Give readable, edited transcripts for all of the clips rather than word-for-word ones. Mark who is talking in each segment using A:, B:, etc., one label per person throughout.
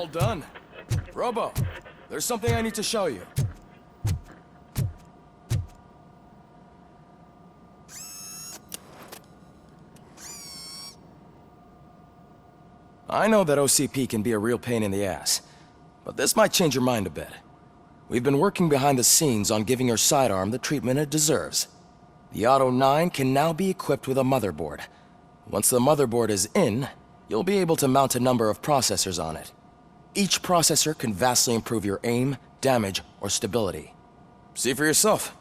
A: All done. Robo, there's something I need to show you. I know that OCP can be a real pain in the ass, but this might change your mind a bit. We've been working behind the scenes on giving your sidearm the treatment it deserves. The Auto 9 can now be equipped with a motherboard. Once the motherboard is in, you'll be able to mount a number of processors on it. Each processor can vastly improve your aim, damage, or stability. See for yourself.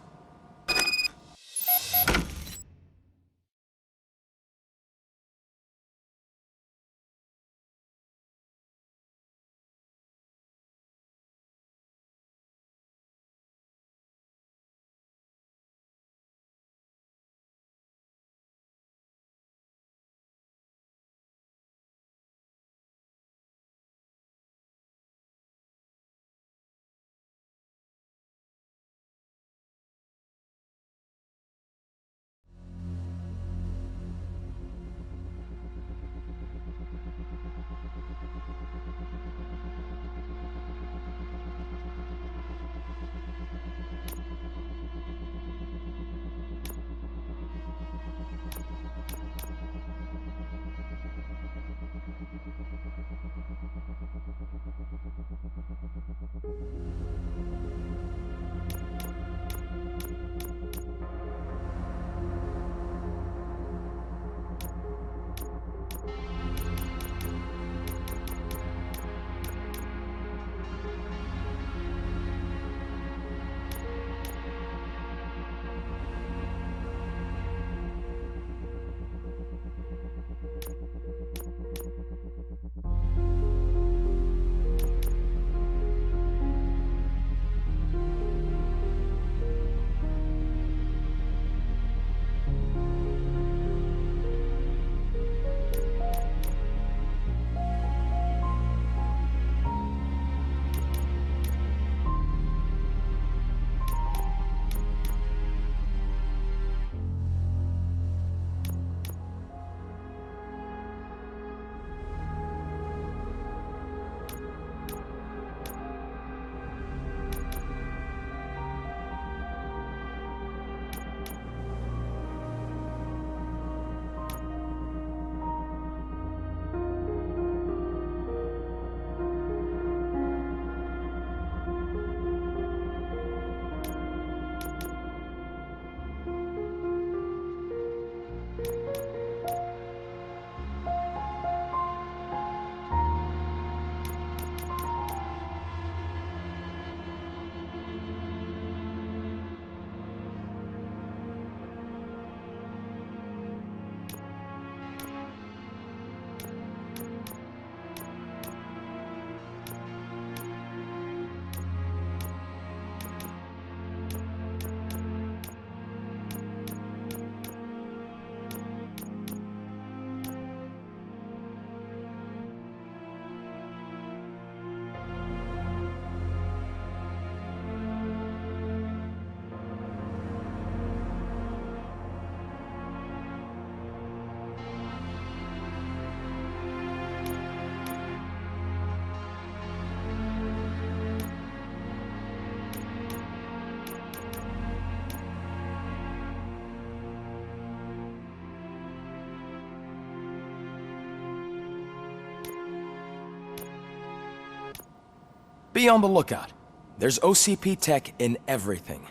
A: Be on the lookout. There's OCP tech in everything.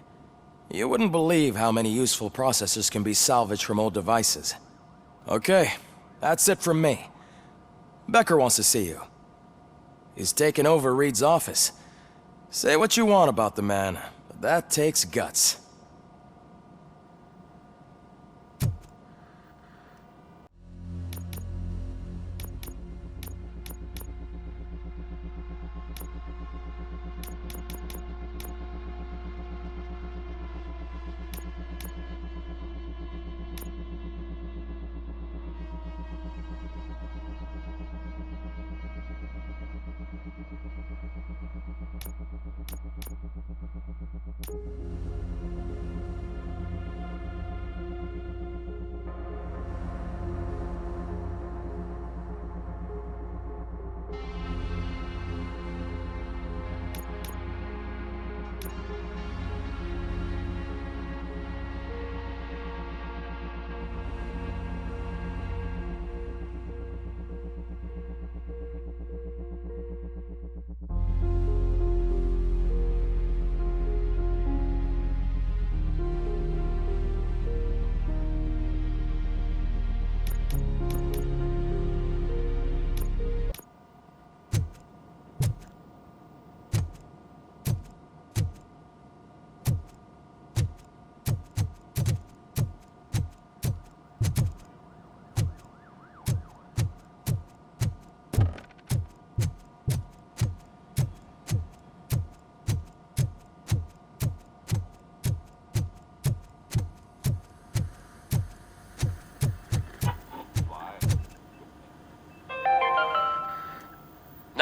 A: You wouldn't believe how many useful processors can be salvaged from old devices. Okay, that's it from me. Becker wants to see you. He's taken over Reed's office. Say what you want about the man, but that takes guts.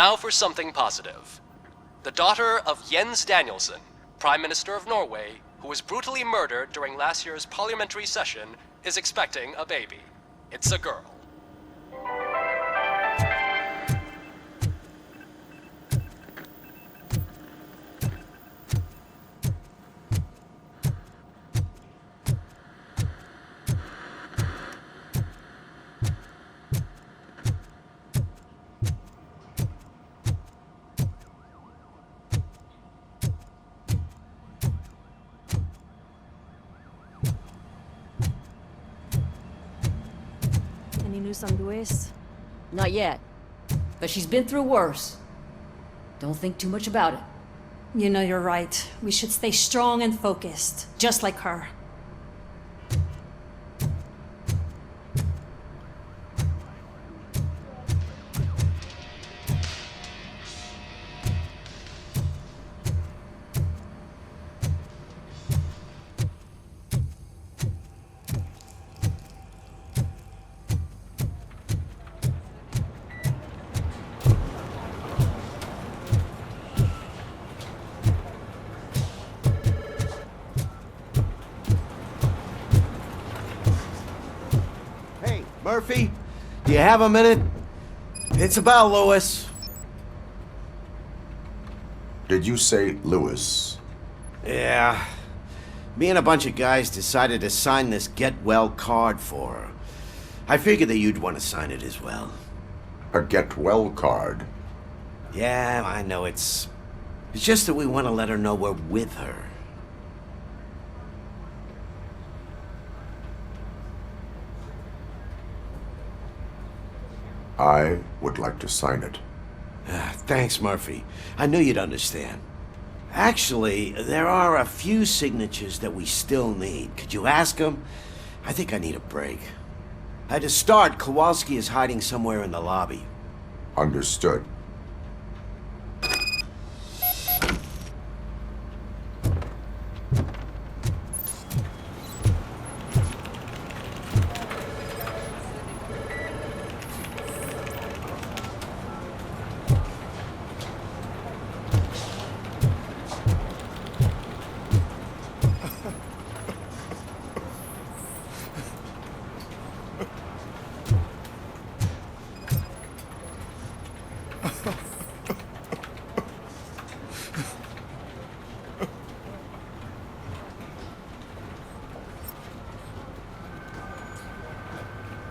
B: Now for something positive. The daughter of Jens Danielson, Prime Minister of Norway, who was brutally murdered during last year's parliamentary session, is expecting a baby. It's a girl.
C: Any news on Luis?
D: Not yet. But she's been through worse. Don't think too much about it.
C: You know you're right. We should stay strong and focused, just like her.
E: Murphy, do you have a minute? It's about Lewis.
F: Did you say Lewis?
E: Yeah. Me and a bunch of guys decided to sign this get well card for her. I figured that you'd want to sign it as well.
F: A get well card?
E: Yeah, I know it's just that we want to let her know we're with her.
F: I would like to sign it.
E: Thanks, Murphy. I knew you'd understand. Actually, there are a few signatures that we still need. Could you ask them? I think I need a break. To start, Kowalski is hiding somewhere in the lobby.
F: Understood.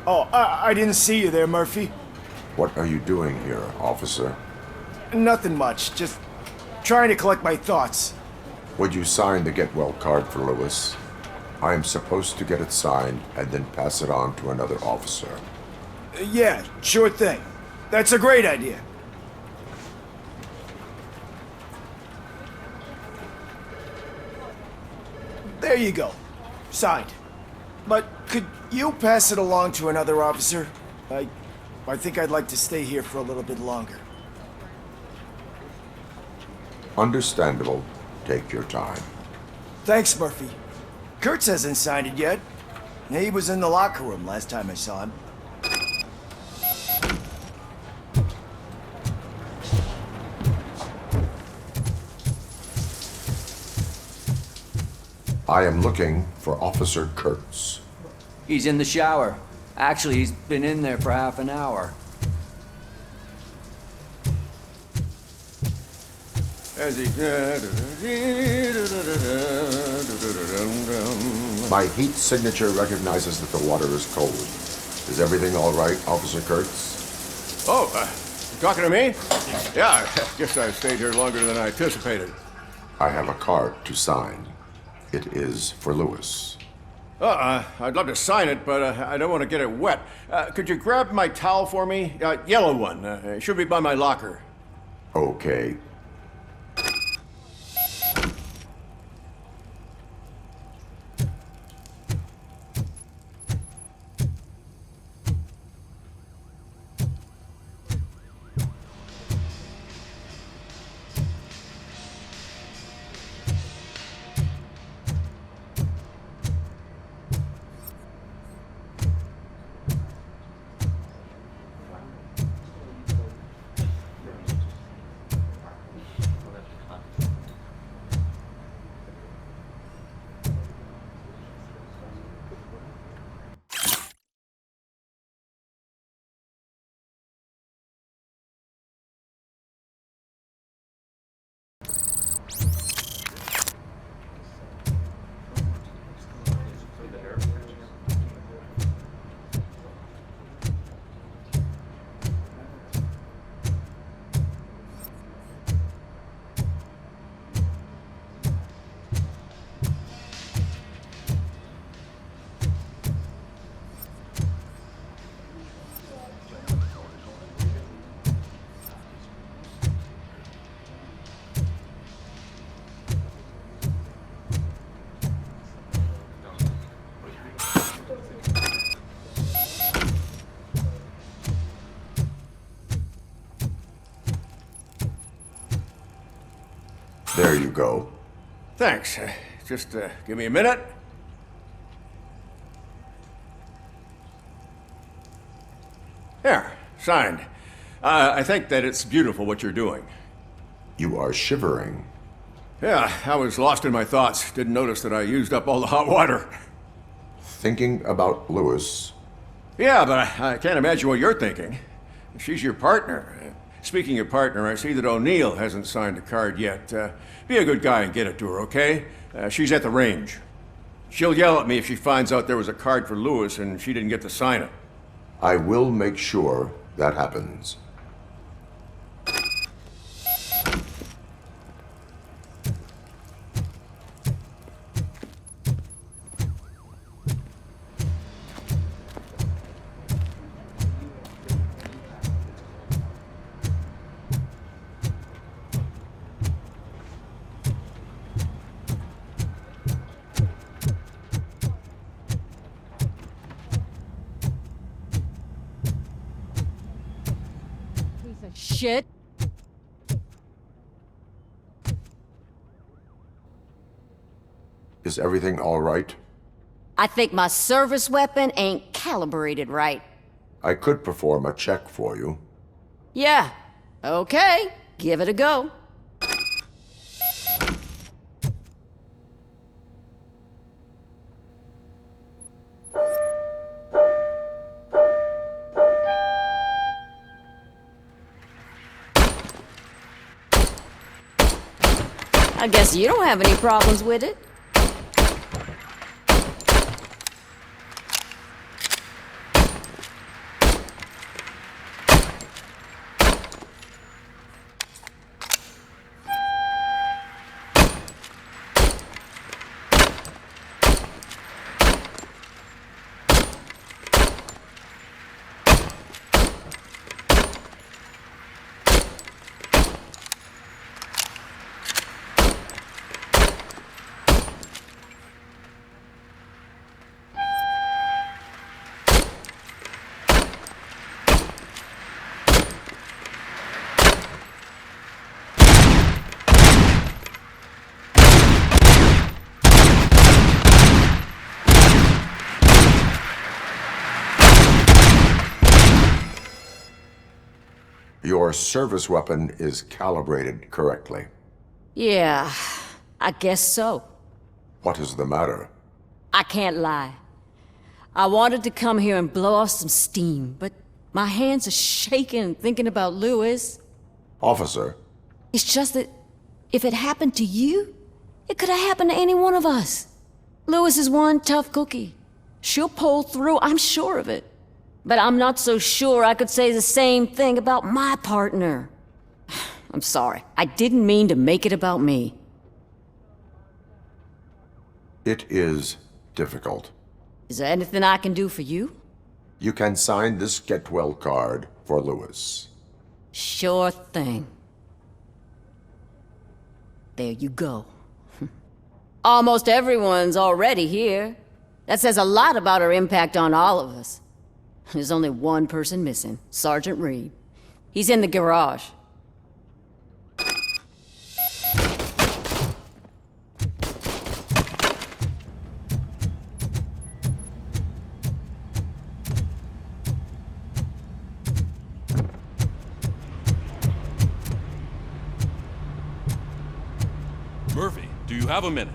G: Oh, I didn't see you there, Murphy.
F: What are you doing here, officer?
G: Nothing much, just trying to collect my thoughts.
F: Would you sign the get well card for Lewis? I am supposed to get it signed and then pass it on to another officer.
G: Yeah, sure thing. That's a great idea. There you go. Signed. But could you pass it along to another officer? I think I'd like to stay here for a little bit longer.
F: Understandable. Take your time.
G: Thanks, Murphy. Kurtz hasn't signed it yet. He was in the locker room last time I saw him.
F: I am looking for Officer Kurtz.
H: He's in the shower. Actually, he's been in there for half an hour.
F: My heat signature recognizes that the water is cold. Is everything all right, Officer Kurtz?
I: Oh, you talking to me? Yeah, I guess I stayed here longer than I anticipated.
F: I have a card to sign. It is for Lewis.
I: I'd love to sign it, but I don't want to get it wet. Could you grab my towel for me? Yellow one. It should be by my locker.
F: Okay. Here you go.
I: Thanks. Just give me a minute. There, signed. I think that it's beautiful what you're doing.
F: You are shivering.
I: Yeah, I was lost in my thoughts. Didn't notice that I used up all the hot water.
F: Thinking about Lewis.
I: Yeah, but I can't imagine what you're thinking. She's your partner. Speaking of partner, I see that O'Neill hasn't signed a card yet. Be a good guy and get it to her, okay? She's at the range. She'll yell at me if she finds out there was a card for Lewis and she didn't get to sign it.
F: I will make sure that happens.
D: Shit.
F: Is everything all right?
D: I think my service weapon ain't calibrated right.
F: I could perform a check for you.
D: Yeah. Okay. Give it a go. I guess you don't have any problems with it.
F: Your service weapon is calibrated correctly.
D: Yeah, I guess so.
F: What is the matter?
D: I can't lie. I wanted to come here and blow off some steam, but my hands are shaking thinking about Lewis.
F: Officer,
D: It's just that if it happened to you, it could have happened to any one of us. Lewis is one tough cookie. She'll pull through, I'm sure of it. But I'm not so sure I could say the same thing about my partner. I'm sorry. I didn't mean to make it about me.
F: it is difficult.
D: Is there anything I can do for you?
F: You can sign this get well card for Lewis.
D: Sure thing. There you go. Almost everyone's already here. That says a lot about her impact on all of us. There's only one person missing, Sergeant Reed. He's in the garage.
J: Murphy, do you have a minute?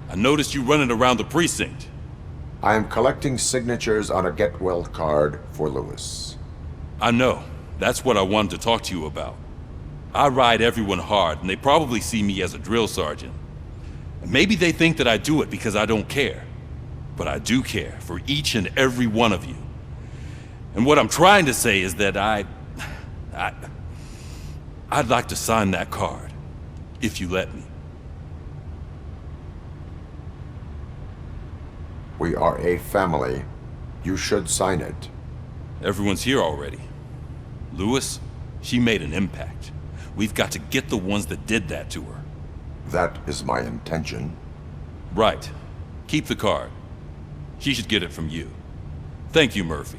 J: I noticed you running around the precinct.
F: I am collecting signatures on a get well card for Lewis.
J: I know. That's what I wanted to talk to you about. I ride everyone hard, and they probably see me as a drill sergeant. Maybe they think that I do it because I don't care. But I do care for each and every one of you. And what I'm trying to say is that I'd like to sign that card, if you let me.
F: We are a family. You should sign it.
J: Everyone's here already. Lewis, she made an impact. We've got to get the ones that did that to her.
F: That is my intention.
J: Right. Keep the card. She should get it from you. Thank you, Murphy.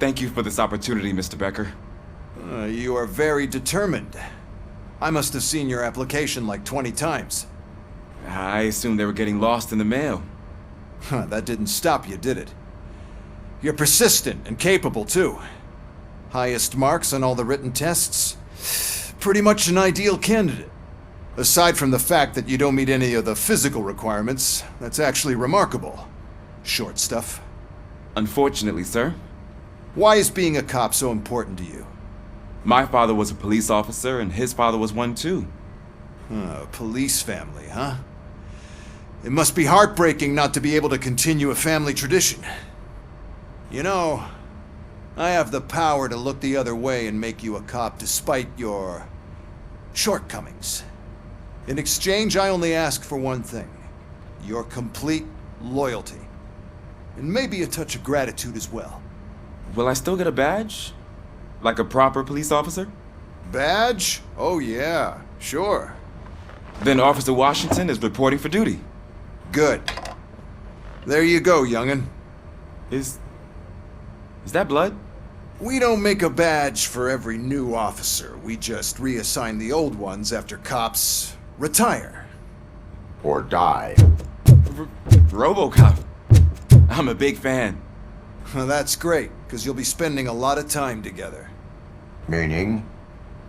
K: Thank you for this opportunity, Mr. Becker.
L: You are very determined. I must have seen your application like 20 times.
K: I assumed they were getting lost in the mail.
L: That didn't stop you, did it? You're persistent and capable, too. Highest marks on all the written tests. Pretty much an ideal candidate. Aside from the fact that you don't meet any of the physical requirements, that's actually remarkable. Short stuff.
K: Unfortunately, sir.
L: Why is being a cop so important to you?
K: My father was a police officer, and his father was one too.
L: Police family, huh? It must be heartbreaking not to be able to continue a family tradition. You know, I have the power to look the other way and make you a cop despite your shortcomings. In exchange, I only ask for one thing. Your complete loyalty. And maybe a touch of gratitude as well.
K: Will I still get a badge? Like a proper police officer?
L: Badge? Oh yeah, sure.
K: Then Officer Washington is reporting for duty.
L: Good. There you go, young'un.
K: Is that blood?
L: We don't make a badge for every new officer. We just reassign the old ones after cops retire.
F: Or die.
K: Robocop. I'm a big fan.
L: That's great, because you'll be spending a lot of time together.
F: Meaning?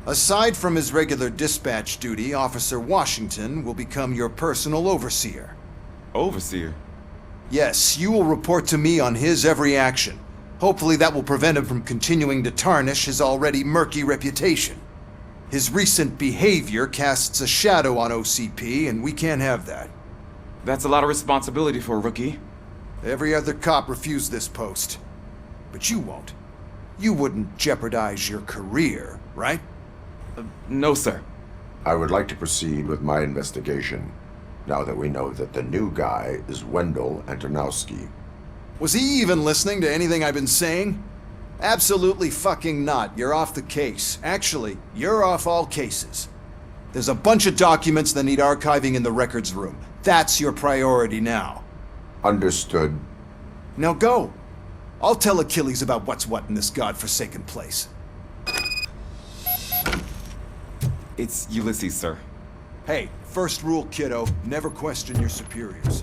L: Aside from his regular dispatch duty, Officer Washington will become your personal overseer.
K: Overseer?
L: Yes, you will report to me on his every action. Hopefully that will prevent him from continuing to tarnish his already murky reputation. His recent behavior casts a shadow on OCP, and we can't have that.
K: That's a lot of responsibility for a rookie.
L: Every other cop refused this post. But you won't. You wouldn't jeopardize your career, right?
K: No, sir.
F: I would like to proceed with my investigation, now that we know that the new guy is Wendell Antonowski.
L: Was he even listening to anything I've been saying? Absolutely fucking not. You're off the case. Actually, you're off all cases. There's a bunch of documents that need archiving in the records room. That's your priority now.
F: Understood.
L: Now go. I'll tell Achilles about what's what in this godforsaken place.
K: It's Ulysses, sir.
L: Hey, first rule, kiddo, never question your superiors.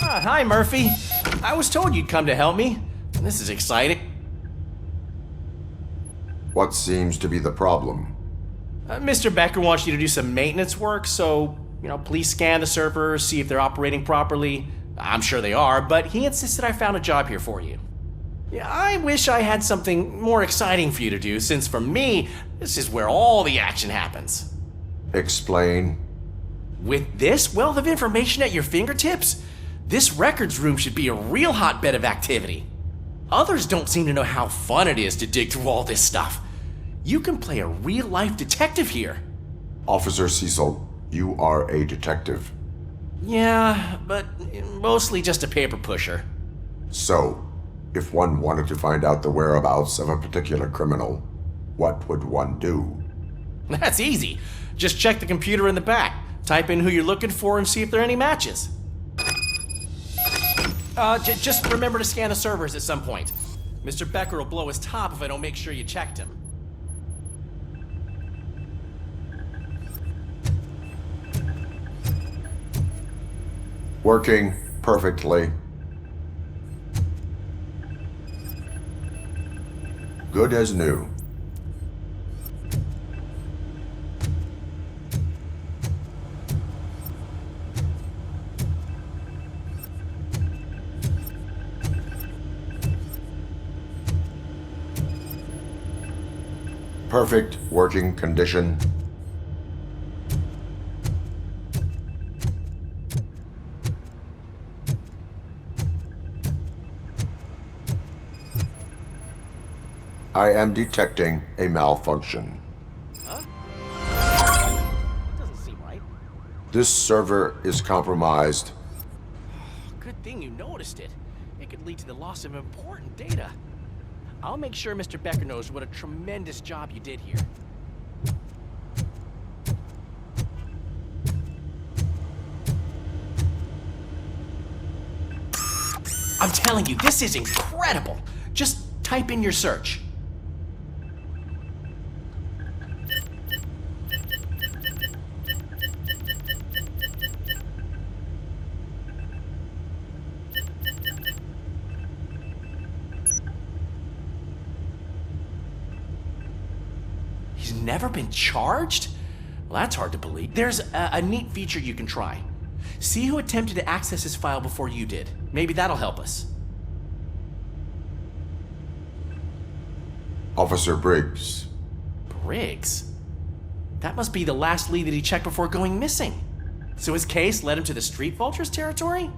M: Hi, Murphy. I was told you'd come to help me. This is exciting.
F: What seems to be the problem?
M: Mr. Becker wants you to do some maintenance work, so, please scan the servers, see if they're operating properly. I'm sure they are, but he insisted I found a job here for you. Yeah, I wish I had something more exciting for you to do, since for me, this is where all the action happens.
F: Explain.
M: With this wealth of information at your fingertips, this records room should be a real hotbed of activity. Others don't seem to know how fun it is to dig through all this stuff. You can play a real-life detective here.
F: Officer Cecil, you are a detective.
M: Yeah, but mostly just a paper pusher.
F: So, if one wanted to find out the whereabouts of a particular criminal, what would one do?
M: That's easy. Just check the computer in the back, type in who you're looking for, and see if there are any matches. Just remember to scan the servers at some point. Mr. Becker will blow his top if I don't make sure you checked him.
F: Working perfectly. Good as new. Perfect working condition. I am detecting a malfunction.
M: Huh? That doesn't seem right.
F: This server is compromised.
M: Good thing you noticed it. It could lead to the loss of important data. I'll make sure Mr. Becker knows what a tremendous job you did here. I'm telling you, this is incredible. Just type in your search. He's never been charged? Well, that's hard to believe. There's a neat feature you can try. See who attempted to access his file before you did. Maybe that'll help us.
F: Officer Briggs.
M: Briggs? That must be the last lead that he checked before going missing. So his case led him to the Street Vultures territory?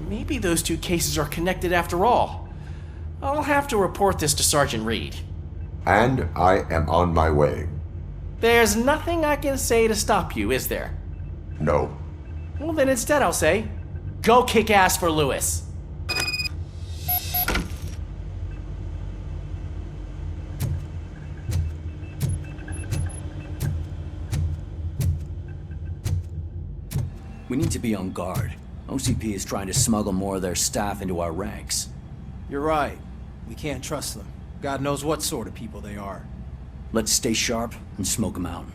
M: Maybe those two cases are connected after all. I'll have to report this to Sergeant Reed.
F: And I am on my way.
M: There's nothing I can say to stop you, is there?
F: No.
M: Well, then instead I'll say, go kick ass for Lewis.
H: We need to be on guard. OCP is trying to smuggle more of their staff into our ranks.
N: You're right. We can't trust them. God knows what sort of people they are.
H: Let's stay sharp and smoke them out.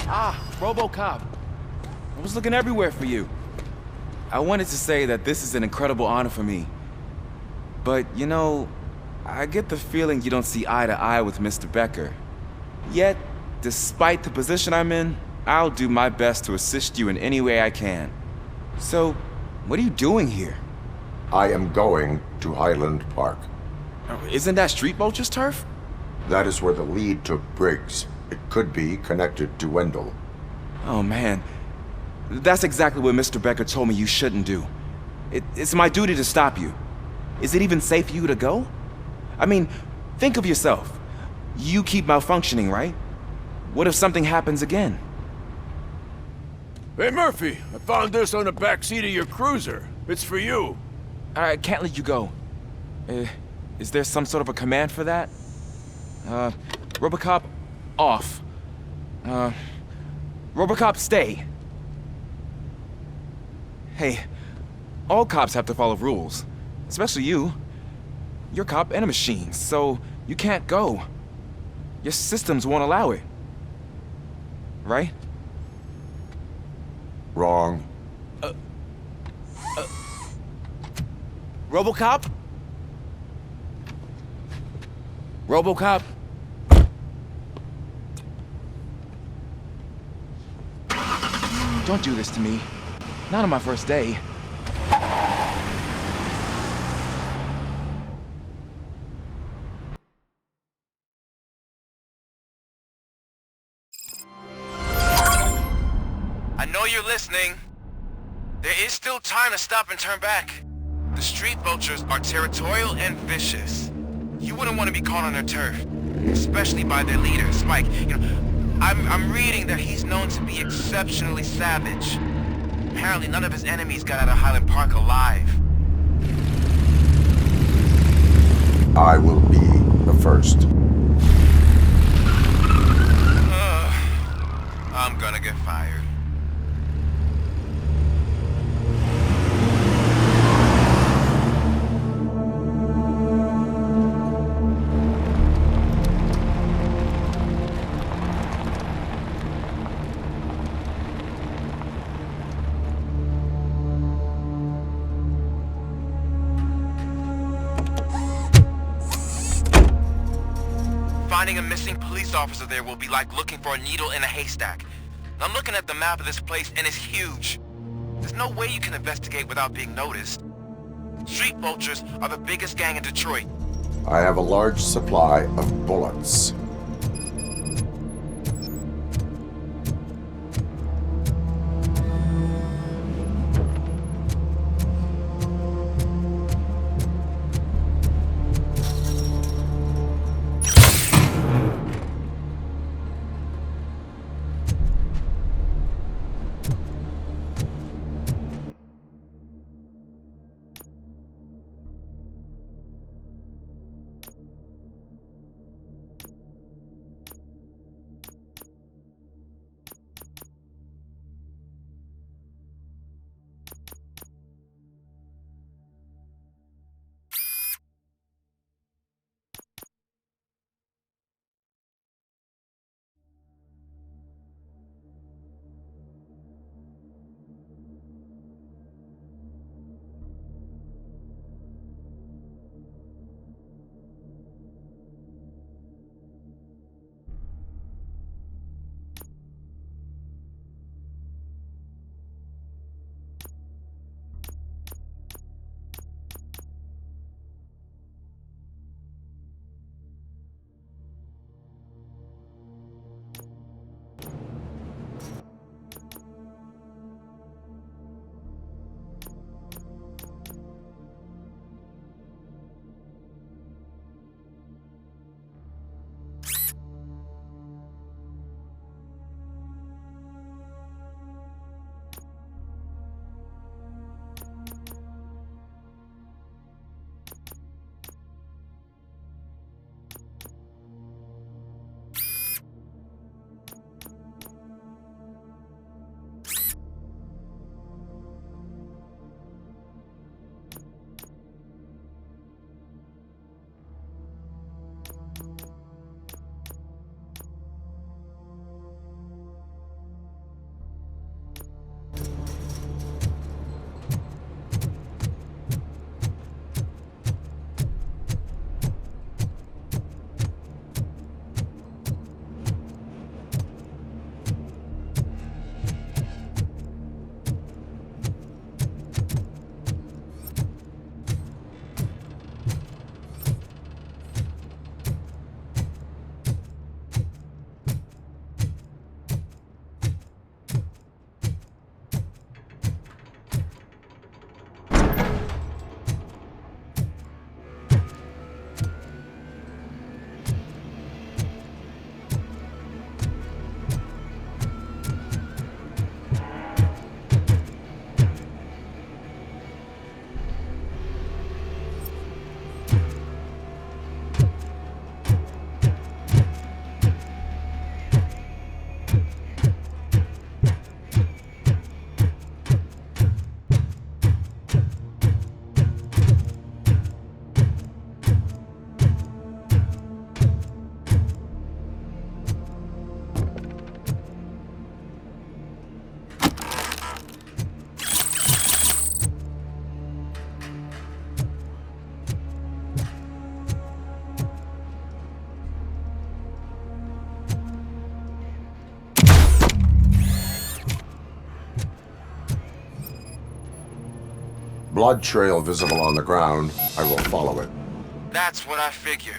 K: Ah, Robocop. I was looking everywhere for you. I wanted to say that this is an incredible honor for me. But, you know, I get the feeling you don't see eye to eye with Mr. Becker. Yet, despite the position I'm in, I'll do my best to assist you in any way I can. So, what are you doing here?
F: I am going to Highland Park.
K: Isn't that Street Vulture's turf?
F: That is where the lead took Briggs. It could be connected to Wendell.
K: Oh, man. That's exactly what Mr. Becker told me you shouldn't do. It's my duty to stop you. Is it even safe for you to go? I mean, think of yourself. You keep malfunctioning, right? What if something happens again?
I: Hey, Murphy, I found this on the back seat of your cruiser. It's for you.
K: I can't let you go. Is there some sort of a command for that? Robocop, off. Robocop, stay. Hey, all cops have to follow rules. Especially you. You're a cop and a machine, so you can't go. Your systems won't allow it. Right?
F: Wrong.
K: Robocop? Robocop? Don't do this to me. Not on my first day.
O: I know you're listening. There is still time to stop and turn back. The Street Vultures are territorial and vicious. You wouldn't want to be caught on their turf, especially by their leader, Spike. You know, I'm reading that he's known to be exceptionally savage. Apparently none of his enemies got out of Highland Park alive.
F: I will be the first.
O: I'm gonna get fired. Finding a missing police officer there will be like looking for a needle in a haystack. I'm looking at the map of this place and it's huge. There's no way you can investigate without being noticed. Street vultures are the biggest gang in Detroit.
F: I have a large supply of bullets. Blood trail visible on the ground. I will follow it.
O: That's what I figured.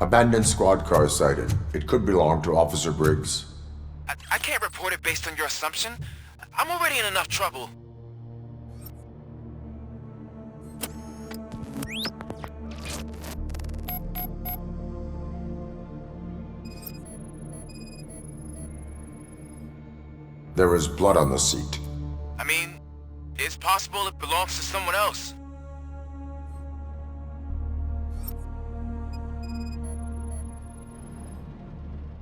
F: Abandoned squad car sighted. It could belong to Officer Briggs.
O: I can't report it based on your assumption. I'm already in enough trouble.
F: There is blood on the seat.
O: I mean, it's possible it belongs to someone else.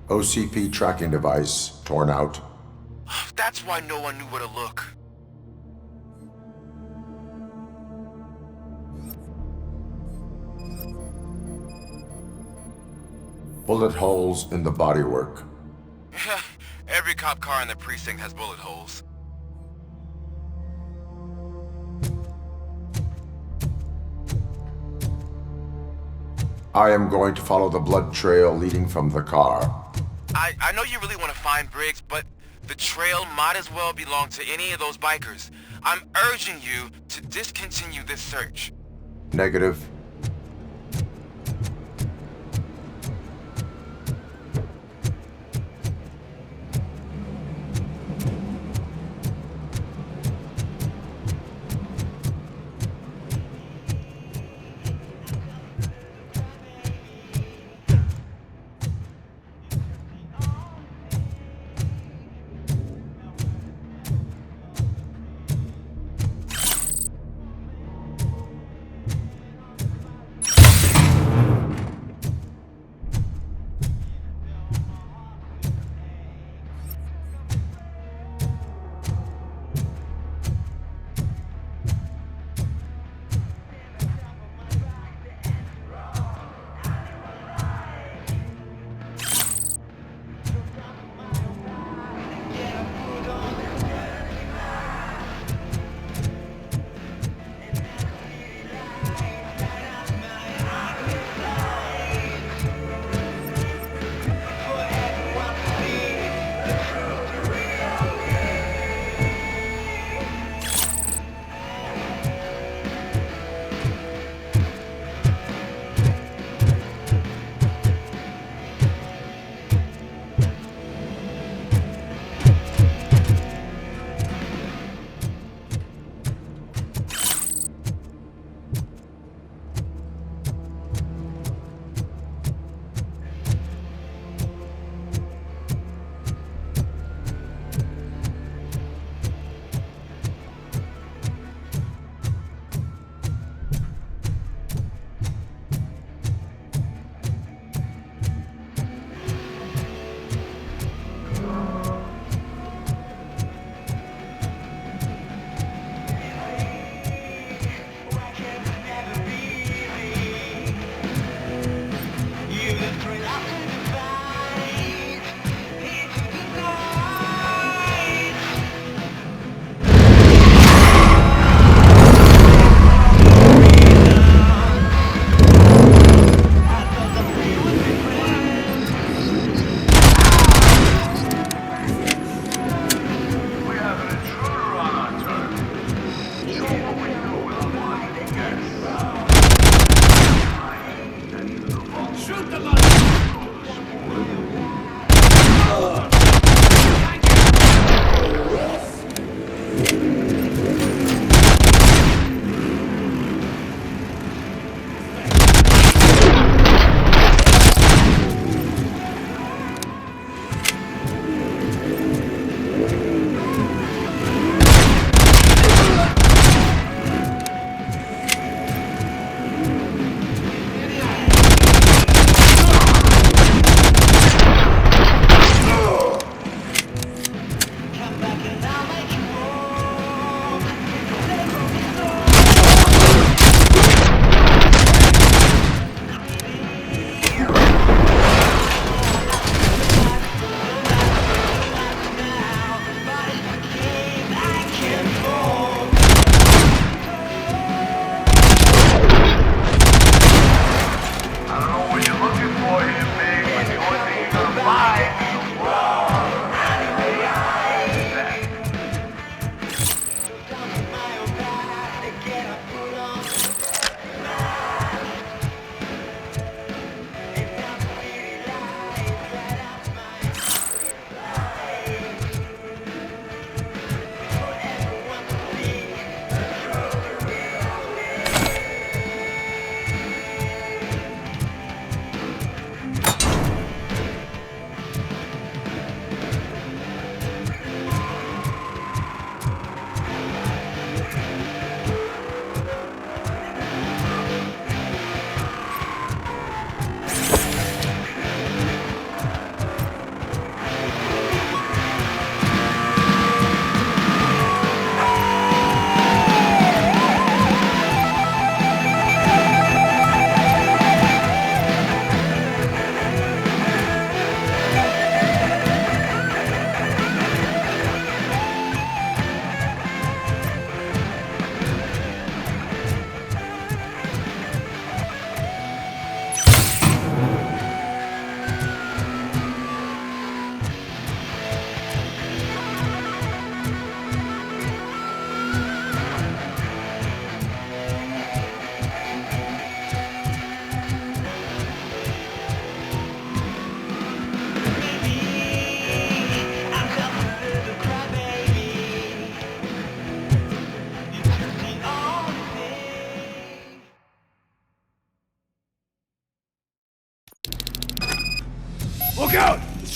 F: OCP tracking device torn out.
O: That's why no one knew where to look.
F: Bullet holes in the bodywork.
O: Every cop car in the precinct has bullet holes.
F: I am going to follow the blood trail leading from the car.
O: I know you really want to find Briggs, but the trail might as well belong to any of those bikers. I'm urging you to discontinue this search.
F: Negative.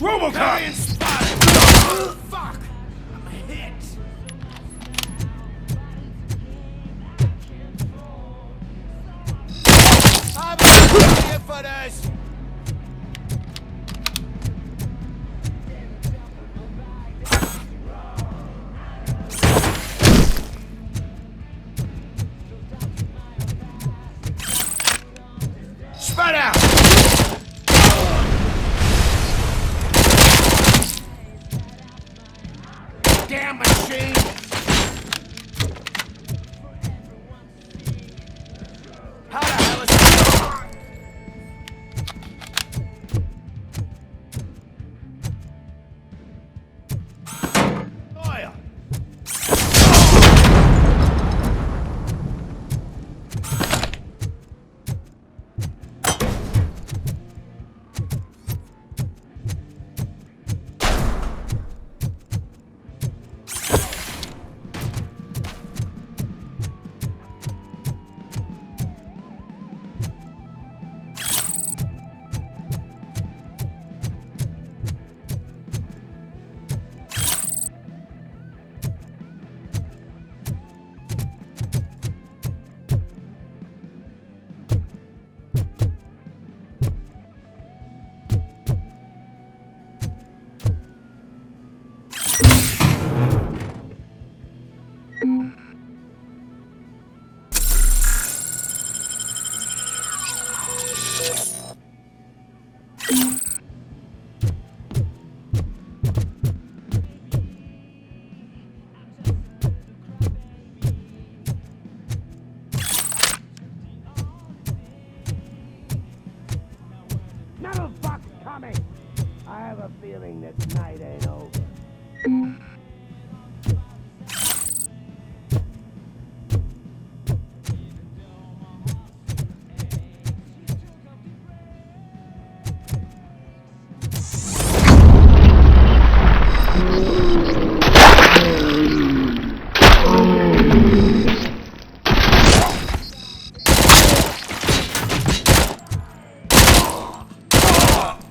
E: Robocop! Fuck! I'm hit! I'm gonna for this! Spread out! Damn machine! How the hell is this? Oil! Another fuck's coming! I have a feeling this night ain't over.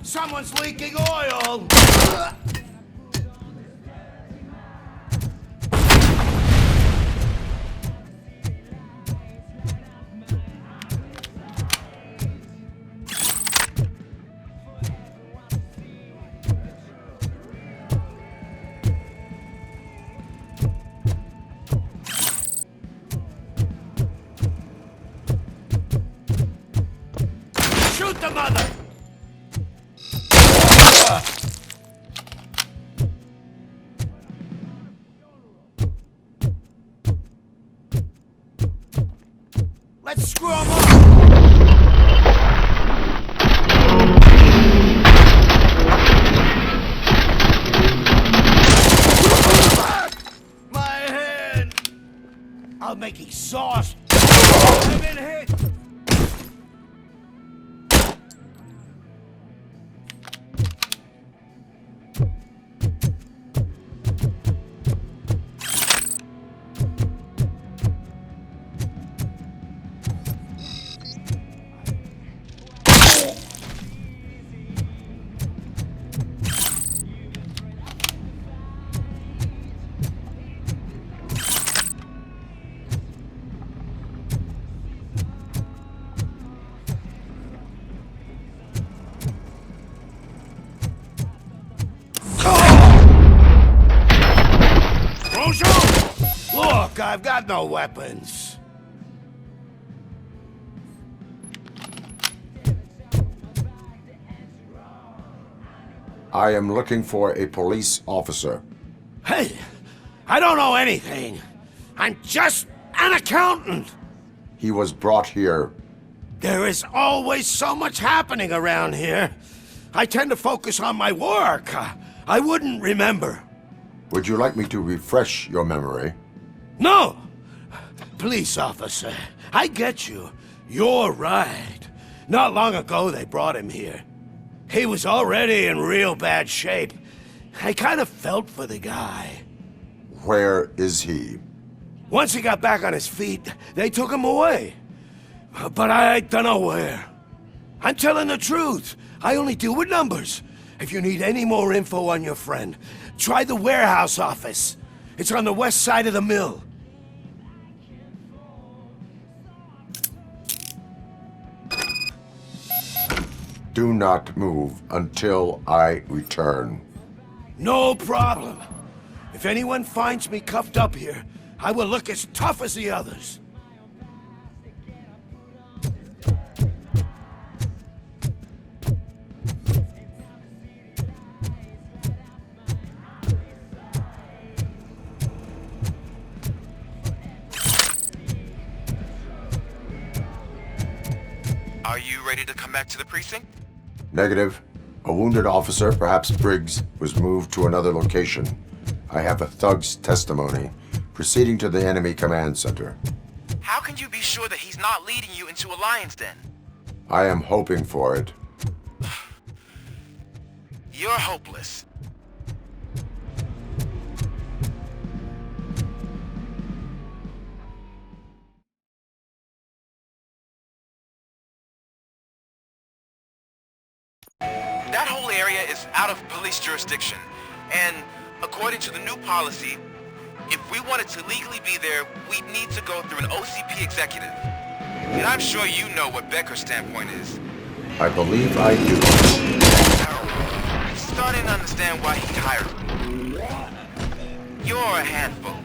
E: Someone's leaking oil! Shoot the mother! Let's screw him up! My hand! I'll make exhaust! I've been hit! Look, I've got no weapons.
F: I am looking for a police officer.
E: Hey, I don't know anything. I'm just an accountant.
F: He was brought here.
E: There is always so much happening around here. I tend to focus on my work. I wouldn't remember.
F: Would you like me to refresh your memory?
E: No! Police officer, I get you. You're right. Not long ago they brought him here. He was already in real bad shape. I kind of felt for the guy.
F: Where is he?
E: Once he got back on his feet, they took him away. But I don't know where. I'm telling the truth. I only deal with numbers. If you need any more info on your friend, try the warehouse office. It's on the west side of the mill.
F: Do not move until I return.
E: No problem. If anyone finds me cuffed up here, I will look as tough as the others.
O: Are you ready to come back to the precinct?
F: Negative. A wounded officer, perhaps Briggs, was moved to another location. I have a thug's testimony, proceeding to the enemy command center.
O: How can you be sure that he's not leading you into a lion's den?
F: I am hoping for it.
O: You're hopeless. That whole area is out of police jurisdiction, and according to the new policy, if we wanted to legally be there, we'd need to go through an OCP executive. And I'm sure you know what Becker's standpoint is.
F: I believe I do.
O: Starting to understand why he hired me. You're a handful.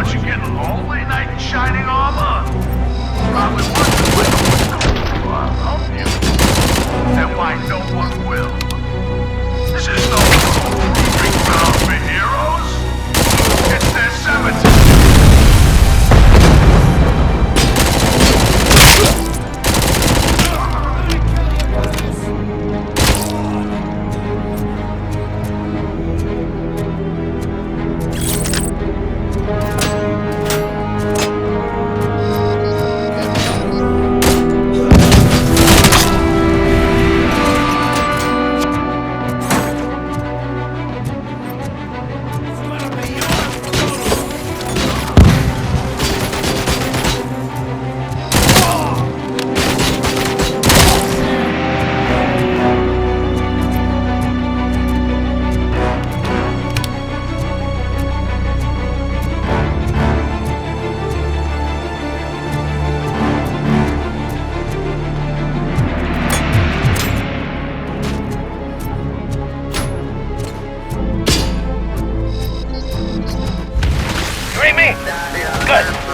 P: What, you getting lonely, knight in shining armor? Probably wondering why no one's calling you. I'll help you. And why no one will. This is no proving ground for heroes. It's their cemetery. You read me? Good.